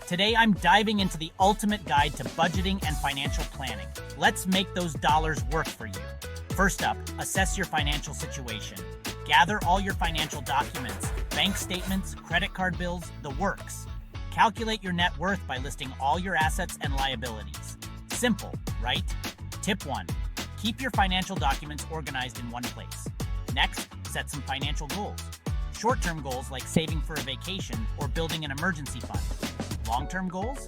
Today, I'm diving into the ultimate guide to budgeting and financial planning. Let's make those dollars work for you. First up, assess your financial situation. Gather all your financial documents, bank statements, credit card bills, the works. Calculate your net worth by listing all your assets and liabilities. Simple, right? Tip 1. Keep your financial documents organized in one place. Next, set some financial goals. Short-term goals like saving for a vacation or building an emergency fund. Long-term goals?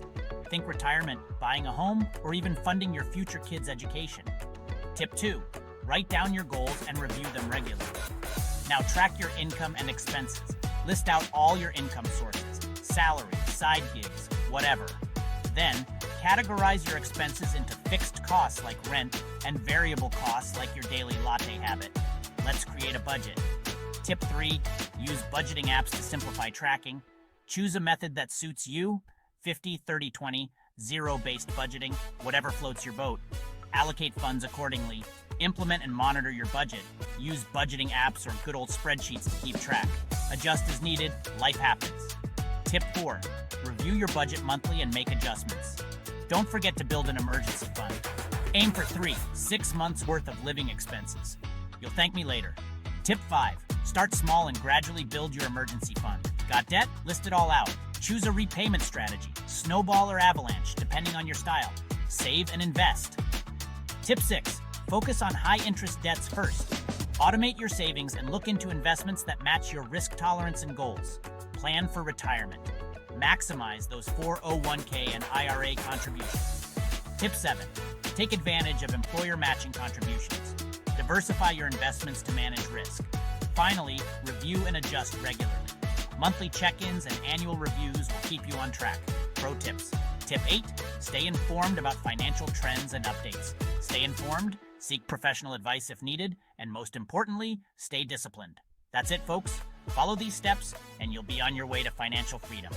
Think retirement, buying a home, or even funding your future kids' education. Tip 2. Write down your goals and review them regularly. Now track your income and expenses. List out all your income sources, salary, side gigs, whatever. Then, categorize your expenses into fixed costs like rent and variable costs like your daily latte habit. Let's create a budget. Tip 3. Use budgeting apps to simplify tracking. Choose a method that suits you, 50-30-20, zero-based budgeting, whatever floats your boat. Allocate funds accordingly. Implement and monitor your budget. Use budgeting apps or good old spreadsheets to keep track. Adjust as needed, life happens. Tip 4. Review your budget monthly and make adjustments. Don't forget to build an emergency fund. Aim for 6 months worth of living expenses. You'll thank me later. Tip 5. Start small and gradually build your emergency fund. Got debt? List it all out. Choose a repayment strategy, snowball or avalanche, depending on your style. Save and invest. Tip 6. Focus on high-interest debts first. Automate your savings and look into investments that match your risk tolerance and goals. Plan for retirement. Maximize those 401k and IRA contributions. Tip 7. Take advantage of employer matching contributions. Diversify your investments to manage risk. Finally, review and adjust regularly. Monthly check-ins and annual reviews will keep you on track. Pro tips. Tip 8. Stay informed about financial trends and updates. Stay informed, seek professional advice if needed, and most importantly, stay disciplined. That's it, folks. Follow these steps, and you'll be on your way to financial freedom.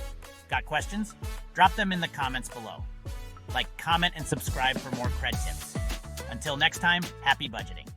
Got questions? Drop them in the comments below. Like, comment, and subscribe for more cred tips. Until next time, happy budgeting.